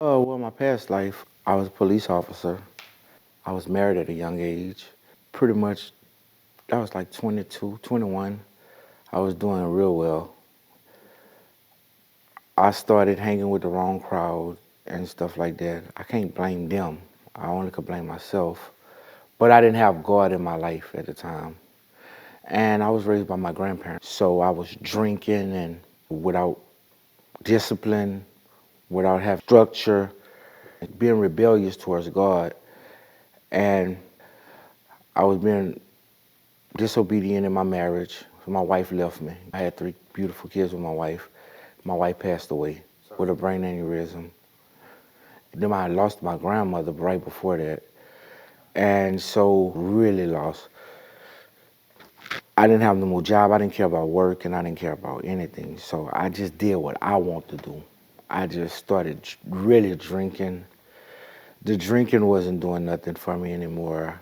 Well, my past life, I was a police officer. I was married at a young age. Pretty much, I was like 22, 21. I was doing real well. I started hanging with the wrong crowd and stuff like that. I can't blame them. I only could blame myself. But I didn't have God in my life at the time. And I was raised by my grandparents. So I was drinking and without discipline, without having structure, being rebellious towards God. And I was being disobedient in my marriage. My wife left me. I had 3 beautiful kids with my wife. My wife passed away with a brain aneurysm. Then I lost my grandmother right before that. And so really lost. I didn't have no more job. I didn't care about work and I didn't care about anything. So I just did what I want to do. I just started really drinking. The drinking wasn't doing nothing for me anymore.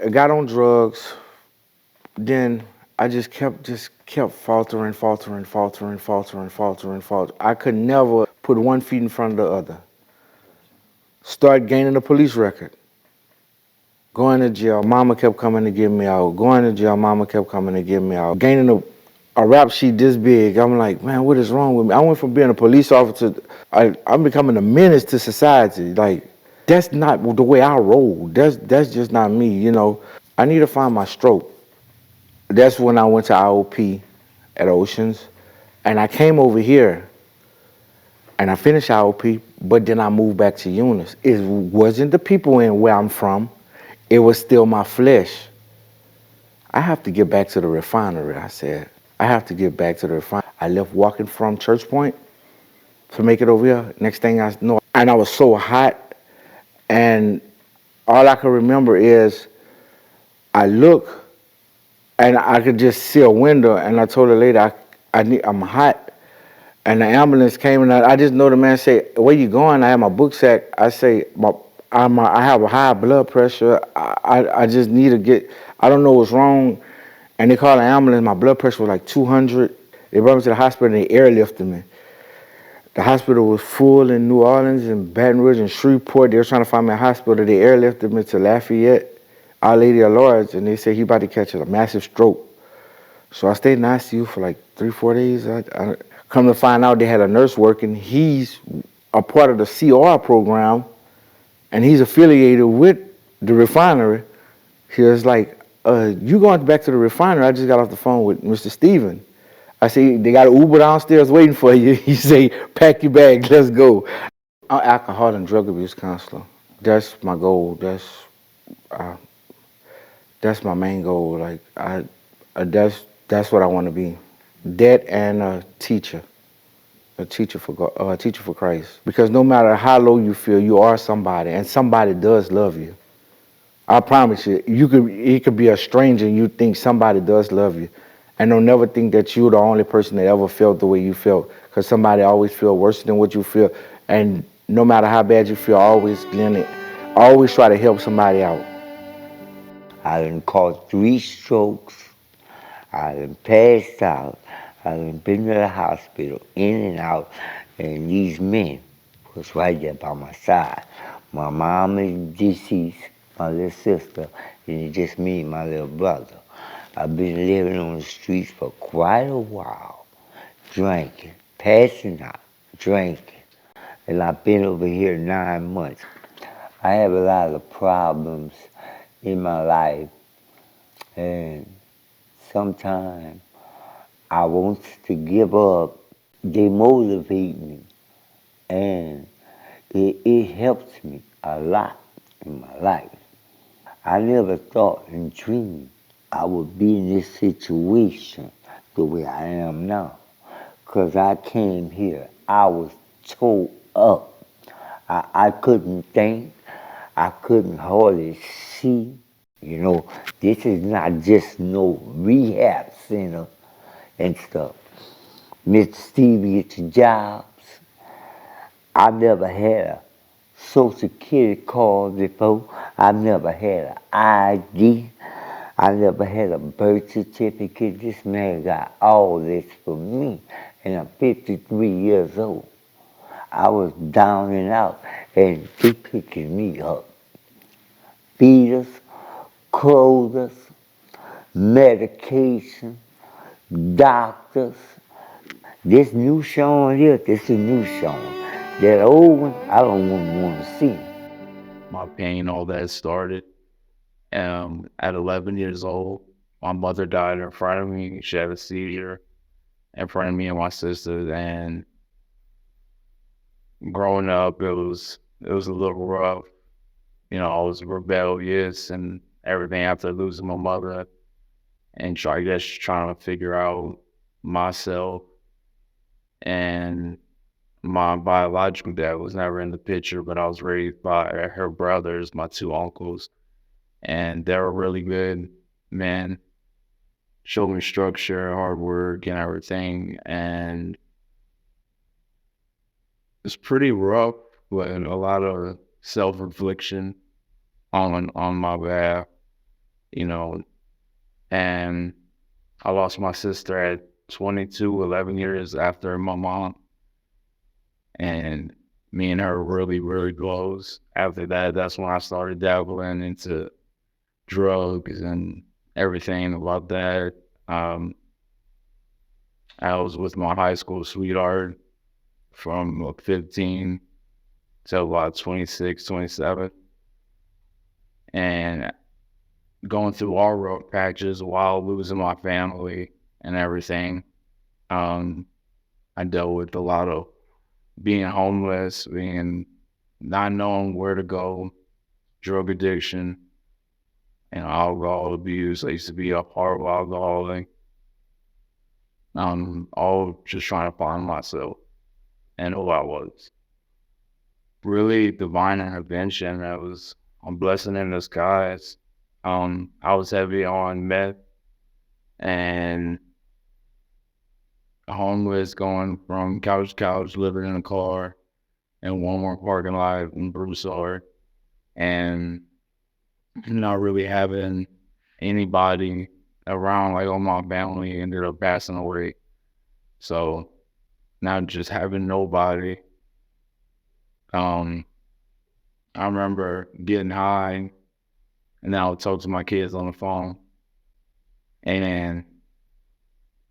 I got on drugs. Then I just kept faltering. I could never put one feet in front of the other. Start gaining a police record. Going to jail, mama kept coming to get me out. Going to jail, mama kept coming to get me out. Gaining a rap sheet this big. I'm like, man, what is wrong with me? I went from being a police officer, I'm becoming a menace to society. Like, that's not the way I roll. That's just not me. I need to find my stroke. That's when I went to IOP at Oceans, and I came over here and I finished IOP, but then I moved back to Eunice. It wasn't the people in where I'm from, it was still my flesh. I have to get back to the refinery, I said. I have to get back to the refinery. I left walking from Church Point to make it over here. Next thing I know, and I was so hot, and all I can remember is I look and I could just see a window, and I told the lady, I'm hot. And the ambulance came, and I just know the man say, "Where you going?" I have my book sack. I say, I have a high blood pressure. I just need to get. I don't know what's wrong." And they called the ambulance. My blood pressure was like 200. They brought me to the hospital, and they airlifted me. The hospital was full in New Orleans and Baton Rouge and Shreveport. They were trying to find me a hospital. They airlifted me to Lafayette, Our Lady of Lords, and they said he about to catch a massive stroke. So I stayed in the ICU for like 3, 4 days. I come to find out they had a nurse working. He's a part of the CR program, and he's affiliated with the refinery. He was like, "You going back to the refinery?" I just got off the phone with Mr. Steven. I say, "They got an Uber downstairs waiting for you." He say, "Pack your bags, let's go." I'm an alcohol and drug abuse counselor. That's my goal. Uh, that's my main goal. Like that's what I want to be. That and a teacher for Christ. Because no matter how low you feel, you are somebody, and somebody does love you. I promise you. It could be a stranger, and you think somebody does love you, and don't never think that you're the only person that ever felt the way you felt. Because somebody always feel worse than what you feel, and no matter how bad you feel, always try to help somebody out. I done caught 3 strokes. I done passed out. I done been to the hospital, in and out, and these men was right there by my side. My mom is deceased, my little sister, and it's just me and my little brother. I've been living on the streets for quite a while, drinking, passing out, drinking. And I've been over here 9 months. I have a lot of problems in my life, and sometimes I want to give up. They motivate me, and it helps me a lot in my life. I never thought and dreamed I would be in this situation the way I am now. Because I came here, I was tore up. I couldn't think, I couldn't hardly see. This is not just no rehab center and stuff. Mr. Stevie, get your jobs. I never had a Social Security card before. I never had an ID. I never had a birth certificate. This man got all this for me, and I'm 53 years old. I was down and out, and they picking me up, feed us, clothe us, medication, doctors. This new Sean here, this is new Sean. That old one, I don't even want to see. My pain, all that started at 11 years old. My mother died in front of me. She had a seizure in front of me and my sister. And growing up, it was a little rough. I was rebellious and everything after losing my mother, and I guess trying to figure out myself. And my biological dad was never in the picture, but I was raised by her brothers, my two uncles, and they were really good men. Showed me structure, hard work, and everything. And it's pretty rough, but a lot of self-reflection on my behalf, you know. And I lost my sister at 22, 11 years after my mom. And me and her really, really close. After that, that's when I started dabbling into drugs and everything about that. Um, I was with my high school sweetheart from 15 to about 26, 27. And going through all road patches while losing my family and everything. Um, I dealt with a lot of being homeless, being not knowing where to go, drug addiction, and alcohol abuse. I used to be a horrible alcoholic. All just trying to find myself and who I was. Really divine intervention. That was a blessing in disguise. I was heavy on meth and homeless, going from couch to couch, living in a car in Walmart parking lot in Broussard, and not really having anybody around. Like all my family ended up passing away, so not just having nobody. Um, I remember getting high, and then I would talk to my kids on the phone, and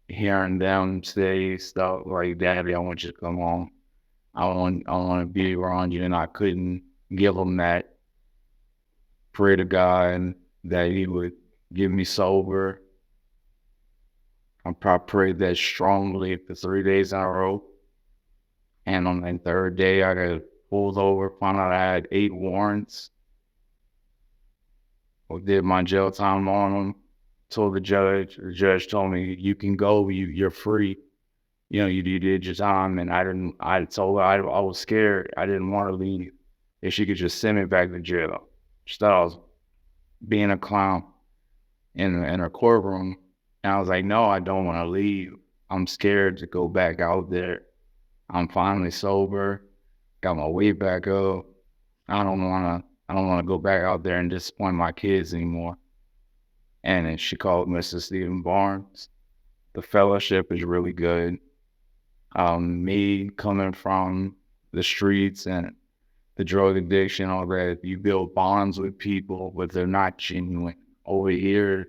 hearing them say stuff like, "Daddy, I want you to come home. I want to be around you," and I couldn't give them that. Pray to God that He would get me sober. I probably prayed that strongly for 3 days in a row. And on the third day, I got pulled over, found out I had 8 warrants. I did my jail time on them. Told the judge. The judge told me, "You can go. You're free. You did your time." And I didn't. I told her I was scared. I didn't want to leave. If she could just send me back to jail. She thought I was being a clown in her courtroom. And I was like, "No, I don't want to leave. I'm scared to go back out there. I'm finally sober. Got my weight back up. I don't want to go back out there and disappoint my kids anymore." And then she called Mr. Stephen Barnes. The fellowship is really good. Me coming from the streets and the drug addiction, all that, you build bonds with people, but they're not genuine. Over here,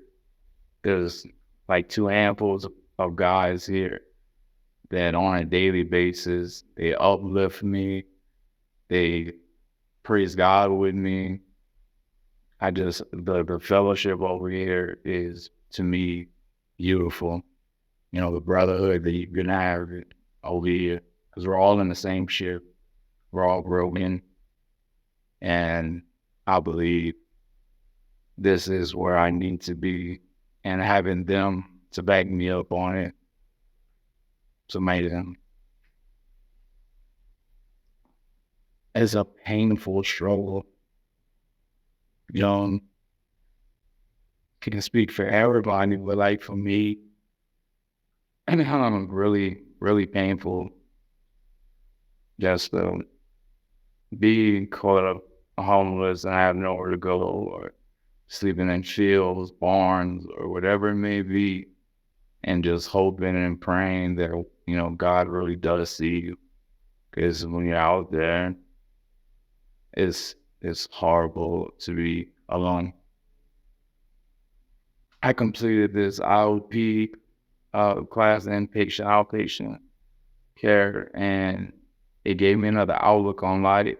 there's like two handfuls of guys here that on a daily basis, they uplift me, they praise God with me. The fellowship over here is, to me, beautiful. The brotherhood that you can have over here, because we're all in the same ship. We're all broken. And I believe this is where I need to be. And having them to back me up on it, it's amazing. It's a painful struggle. You know, can speak for everybody, but like for me, really, really painful just to be caught up homeless and have nowhere to go, or sleeping in fields, barns, or whatever it may be, and just hoping and praying that, God really does see you. Because when you're out there, it's horrible to be alone. I completed this IOP class, inpatient, outpatient care, and it gave me another outlook on life.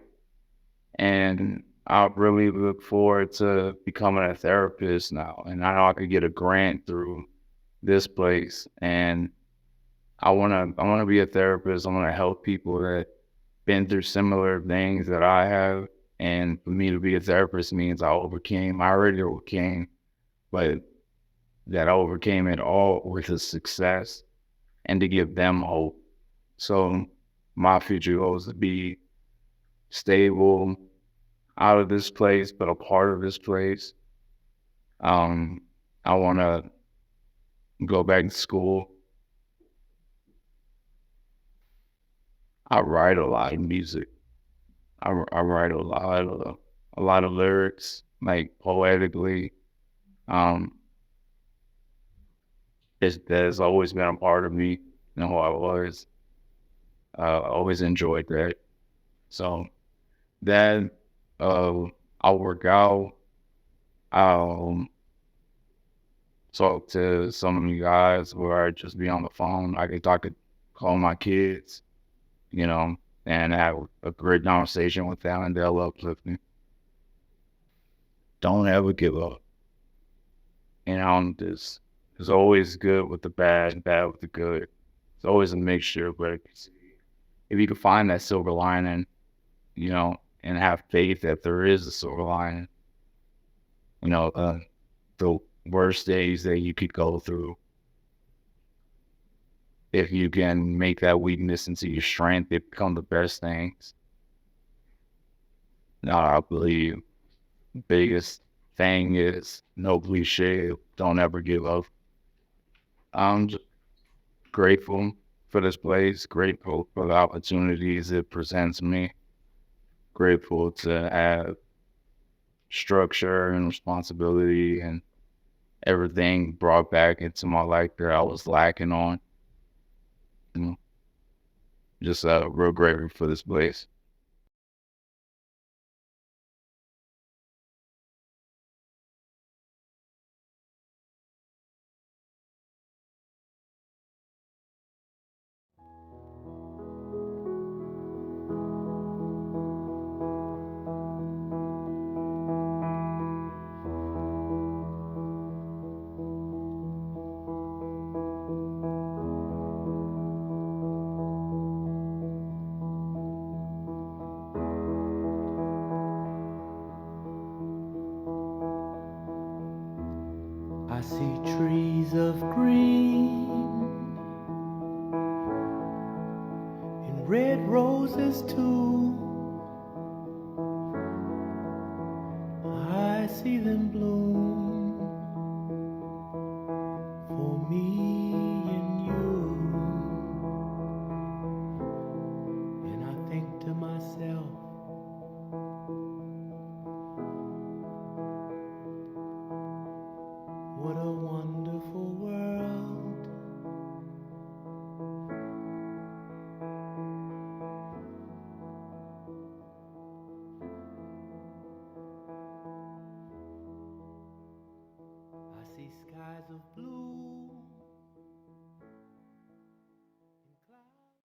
And I really look forward to becoming a therapist now. And I know I could get a grant through this place. And I wanna be a therapist. I wanna help people that been through similar things that I have. And for me to be a therapist means I already overcame, but that I overcame it all with a success and to give them hope. So my future goal is to be stable, out of this place, but a part of this place. Um, I want to go back to school. I write a lot of music. I write a lot of lyrics, like poetically. Um, that has always been a part of me. You know, I always enjoyed that. So that I'll work out. I'll talk to some of you guys, or I just be on the phone. I could call my kids, you know, and have a great conversation with them, and they'll uplift me. Don't ever give up. You know, there's always good with the bad and bad with the good. It's always a mixture, but if you can find that silver lining, you know, and have faith that there is a silver lining, you know, the worst days that you could go through, if you can make that weakness into your strength, it become the best things. No, I believe the biggest thing is no cliche. Don't ever give up. I'm just grateful for this place, grateful for the opportunities it presents me, grateful to have structure and responsibility and everything brought back into my life that I was lacking on. You know, just real grateful for this place. I see trees of green and red roses too. I see them bloom for me and you. And I think to myself, what a wonderful world. I see skies of blue